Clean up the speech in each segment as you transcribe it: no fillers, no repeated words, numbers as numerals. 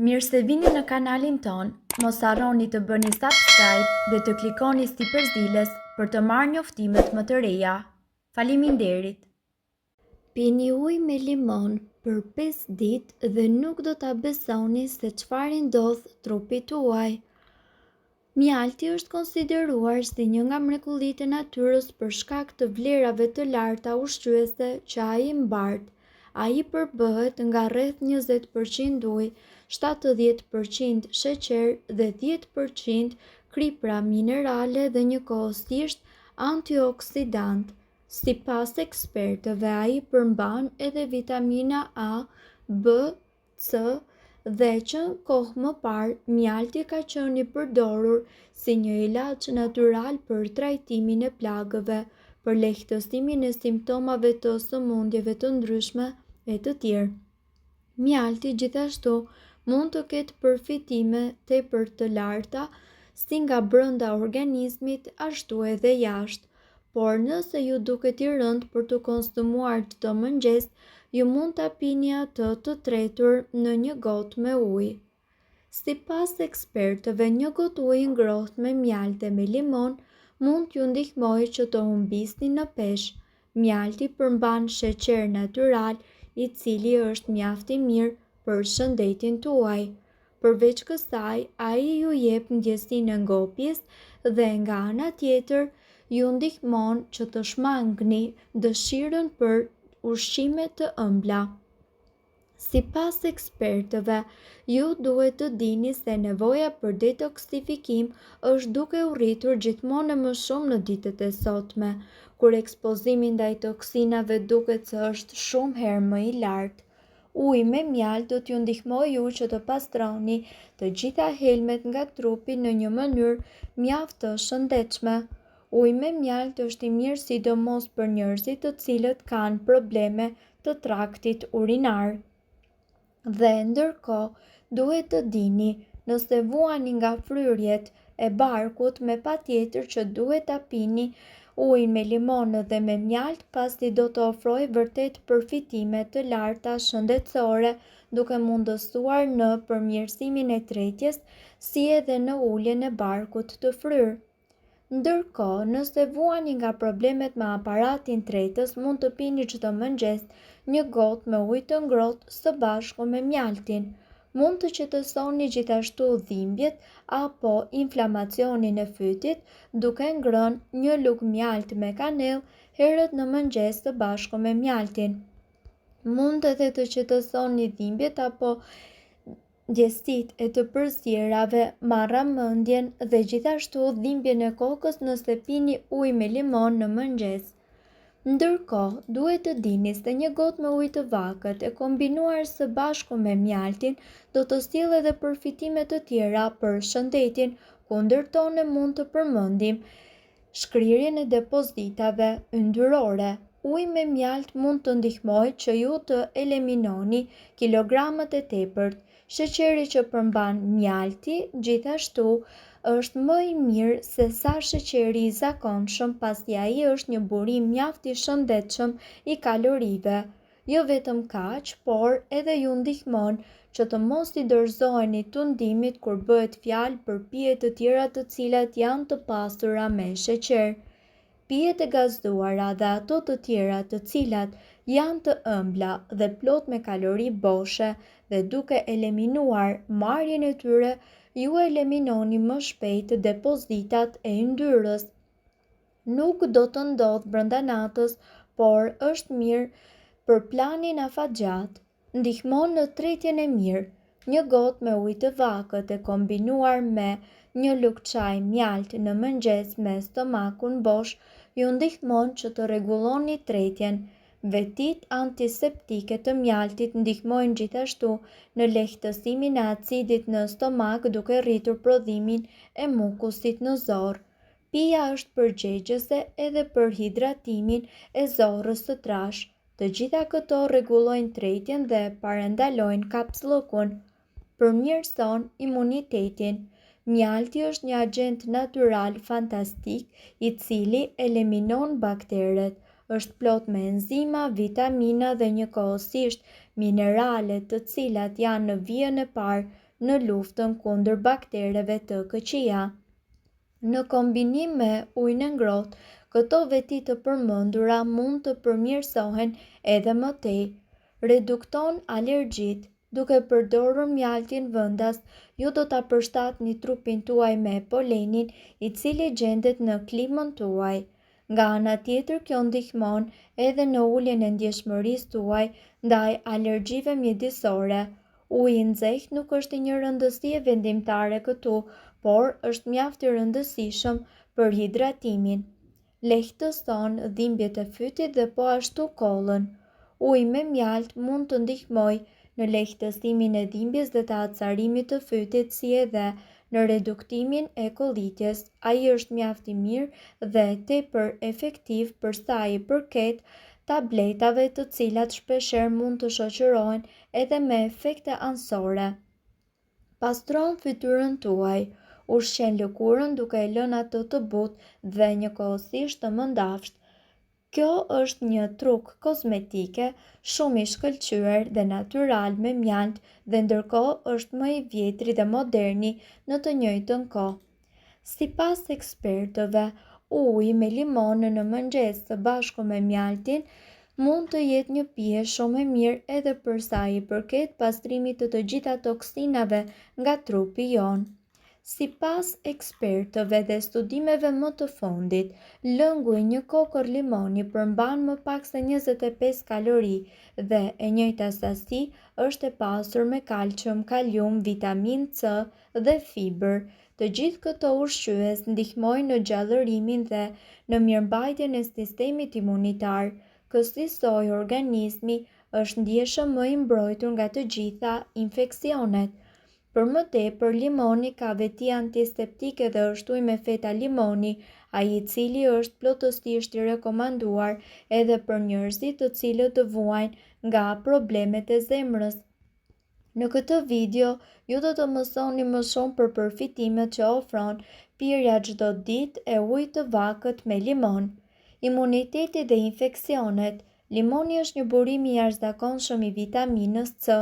Mirë se vini në kanalin ton, mos harroni të bëni subscribe dhe të klikoni si përzieles për të marrë njoftimet më të reja. Faleminderit! Pini ujë me limon për 5 ditë dhe nuk do ta besoni se çfarë ndodh trupit tuaj. Mjalti është konsideruar si një nga mrekullitë e natyrës për shkak të vlerave të larta ushqyese që ai mbart. Ai përbëhet nga rreth 20% ujë, 70% sheqer dhe 10% kripra minerale dhe njëkohësisht antioksidant. Sipas ekspertëve, ai përmban edhe vitamina A, B, C dhe që kohë më parë mjalti ka qenë i përdorur si një ilaç natyral për trajtimin e plagëve, për lehtësimin e simptomave të sëmundjeve të ndryshme e të tjerë. Mjalti gjithashtu mund të ketë përfitime tepër të larta si nga brenda organizmit ashtu edhe jashtë, por nëse ju duket i rëndë për të konsumuar çdo mëngjes, ju mund ta pini atë të tretur në një gotë me ujë. Sipas ekspertëve, një gotë ujë ngrohtë me mjaltë dhe me limon mund t'ju ndihmojë që të humbisni në peshë. Mjalti përmban sheqer natyral, i cili është mjaft i mirë për shëndetin tuaj. Përveç kësaj, ai ju jep ndjesinë e ngopjes dhe nga ana tjetër ju ndihmon që të shmangni dëshirën për ushqime të ëmbla. Sipas ekspertëve, ju duhet të dini se nevoja për detoksifikim është duke u rritur gjithmonë më shumë në ditët e sotme, kur ekspozimi ndaj toksinave duket se është shumë herë më i lartë. Uji me mjaltë do t'ju ndihmojë ju që të pastroni të gjitha helmet nga trupi në një mënyrë mjaft të shëndetshme. Uji me mjaltë është i mirë sidomos për njerëzit të cilët kanë probleme të traktit urinar. Dhe ndërkohë, duhet të dini, nëse vuani nga fryrjet e barkut, me patjetër që duhet ta pini ujin me limon dhe me mjaltë, pasi do të ofrojë vërtet përfitime të larta shëndetësore, duke mundësuar në përmirësimin e tretjes, si edhe në uljen e barkut të fryrë. Ndërkohë, nëse vuani nga problemet me aparatin tretës, mund të pini çdo mëngjes një gotë me ujë të ngrohtë së bashku me mjaltin. Mund të qetësoni gjithashtu dhimbjet apo inflamacionin e fytit duke ngrënë një lugë mjalti me kanellë herët në mëngjes së bashku me mjaltin. Mund edhe të qetësoni dhimbjet apo djesit e të përzierave, marramendjen dhe gjithashtu dhimbjen e kokës nëse pini ujë me limon në mëngjes. Ndërkohë, duhet të dini se një gotë me ujë të vakët e kombinuar së bashku me mjaltin do të sjellë edhe përfitime të tjera për shëndetin, kundërto ne mund të përmendim shkrirjen e depozitave yndyrore. Uji me mjaltë mund të ndihmojë që ju të eliminoni kilogramat e tepërt. Sheqeri që përmban mjalti gjithashtu është më i mirë se sa sheqeri i zakonshëm, pasi ai është një burim mjaft i shëndetshëm i kalorive. Jo vetëm kaq, por edhe ju ndihmon që të mos i dorëzoheni tundimit kur bëhet fjalë për pije të tjera të cilat janë të pasura me sheqer. Pijet e gazduara dhe ato të tjera të cilat janë të ëmbla dhe plot me kalori boshe, dhe duke eliminuar marrjen e tyre, ju eliminoni më shpejt depozitat e yndyrës. Nuk do të ndodh brenda natës, por është mirë për planin afatgjat. Ndihmon në tretjen e mirë. Një gotë me ujë të vakët e kombinuar me një lugë çaj mjaltë në mëngjes me stomakun bosh ju ndihmon që të rregulloni tretjen. Vetit antiseptike të mjaltit ndihmojnë gjithashtu në lehtësimin e acidit në stomak duke rritur prodhimin e mukusit në zorë. Pija është përgjegjëse edhe për hidratimin e zorrës së trashë. Të gjitha këto rregullojnë tretjen dhe parandalojnë kapsllokun. Përmirëson imunitetin. Mjalti është një agent natyral fantastik i cili eliminon bakteret. Është plot me enzima, vitamina dhe njëkohësisht minerale të cilat janë në vijën e parë në luftën kundër baktereve të këqija. Në kombinim me ujin e ngrohtë, këto veti të përmendura mund të përmirësohen edhe më tej. Redukton alergjitë. Duke përdorur mjaltin vendas, ju do ta përshtatni trupin tuaj me polenin i cili gjendet në klimën tuaj. Nga ana tjetër, kjo ndihmon edhe në uljen e ndjeshmërisë tuaj ndaj alergjive mjedisore. Uji i nxehtë nuk është një rëndësi vendimtare këtu, por është mjaft i rëndësishëm për hidratimin. Lehtëson dhimbjet e fytit dhe po ashtu kollën. Uji me mjalt mund të ndihmojë në lehtësimin e dhimbjes dhe të acarimit të fytit, si edhe në reduktimin e kollitjes. Ai është mjaft i mirë dhe tepër efektiv për sa i përket tabletave, të cilat shpeshherë mund të shoqërohen edhe me efekte anësore. Pastron fytyrën tuaj. Ushqen lëkurën duke e lënë atë të butë dhe njëkohësisht të mëndafsht. Kjo është një truk kozmetike shumë i shkëlqyer dhe natyral me mjalt dhe ndërkohë është më i vjetri dhe moderni në të njëjtën kohë. Sipas ekspertëve, uji me limon në mëngjes së bashku me mjaltin mund të jetë një pije shumë e mirë edhe për sa i përket pastrimit të gjitha toksinave nga trupi jon. Sipas ekspertëve dhe studimeve më të fundit, lëngu i një kokër limoni përmban më pak se 25 kalori dhe e njëjta sasi është e pasur me kalcium, kalium, vitaminë C dhe fibër. Të gjithë këto ushqyes ndihmojnë në gjallërimin dhe në mirëmbajtjen e sistemit imunitar. Kësaj organizmi është ndjeshëm më i mbrojtur nga të gjitha infeksionet. Për më tepër, limoni ka veti antiseptike dhe është ujë me feta limoni, ai i cili është plotësisht i rekomanduar edhe për njerëzit të cilët të vuajnë nga problemet e zemrës. Në këtë video, ju do të mësoni më shumë për përfitimet që ofron pirja çdo ditë e ujit të vakët me limon. Imuniteti dhe infeksionet. Limoni është një burim i jashtëzakonshëm i vitaminës C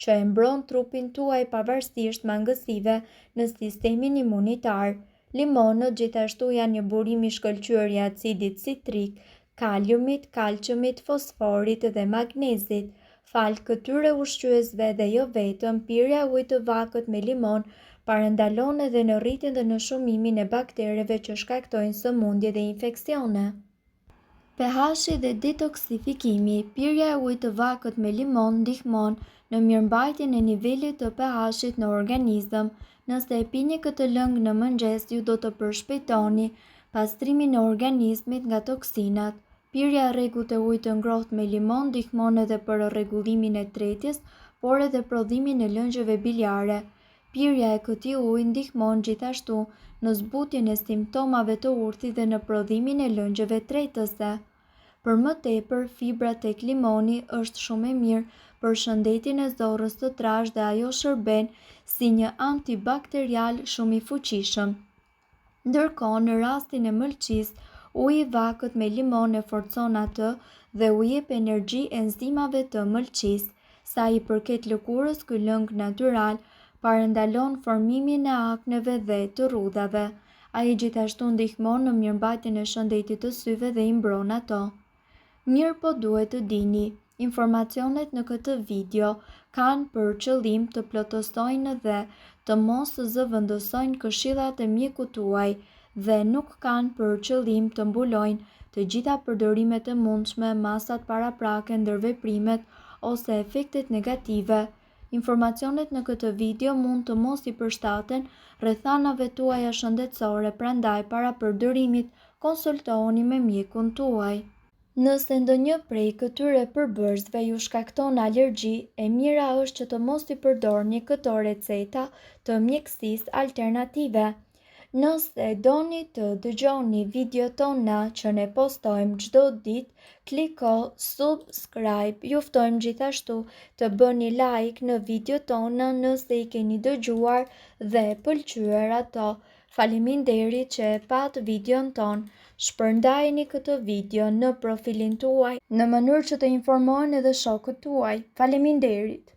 që e mbron trupin tuaj pavarësisht mangësive në sistemin imunitar. Limonët gjithashtu janë një burim i shkëlqyer i acidit citrik, kaliumit, kalciumit, fosforit dhe magnezit. Fal këtyre ushqyesve dhe jo vetëm, pirja e ujit të vakët me limon parandalon edhe në rritjen dhe në shumimin e baktereve që shkaktojnë sëmundje dhe infeksione. pH-i dhe detoksifikimi. Pirja e ujit të vakët me limon ndihmon në mirëmbajtjen e nivelit të pH-it në organizëm. Nëse e pini këtë lëng në mëngjes, ju do të përshpejtoni pastrimin e organizmit nga toksinat. Pirja e rregullt e ujit të ngrohtë me limon ndihmon edhe për rregullimin e tretjes, por edhe prodhimin e lëngjeve biliare. Pirja e këtij uji ndihmon gjithashtu në zbutjen e simptomave të urthit dhe në prodhimin e lëngjeve tretëse. Për më tepër, fibra tek limoni është shumë e mirë për shëndetin e zorrës së trashë dhe ajo shërben si një antibakterial shumë i fuqishëm. Ndërkohë, në rastin e mëlçisë, uji i vakët me limon e forcon atë dhe u jep energji enzimave të mëlçisë. Sa i përket lëkurës, ky lëng natyral parandalon formimin e akneve dhe të rrudhave. Ai gjithashtu ndihmon në mirëmbajtjen e shëndetit të syve dhe i mbron ato. Mirë po duhet të dini, informacionet në këtë video kanë për qëllim të plotësojnë dhe të mos zëvendësojnë këshillat e mjekut tuaj dhe nuk kanë për qëllim të mbulojnë të gjitha përdorimet e mundshme, masat paraprake, ndërveprimet ose efektet negative. Informacionet në këtë video mund të mos i përshtaten rrethanave tuaja shëndetësore, prandaj para përdorimit konsultohuni me mjekun tuaj. Nëse ndonjë prej këtyre përbërësve ju shkakton alergji, e mira është që të mos i përdorni këto receta të mjekësisë alternative. Nëse doni të dëgjoni videot tona që ne postojmë çdo ditë, kliko subscribe. Ju ftojmë gjithashtu të bëni like në videot tona nëse i keni dëgjuar dhe pëlqyer ato. Faleminderit që e pat videon ton. Shpërndajeni këtë video në profilin tuaj në mënyrë që të informohen edhe shokët tuaj. Faleminderit.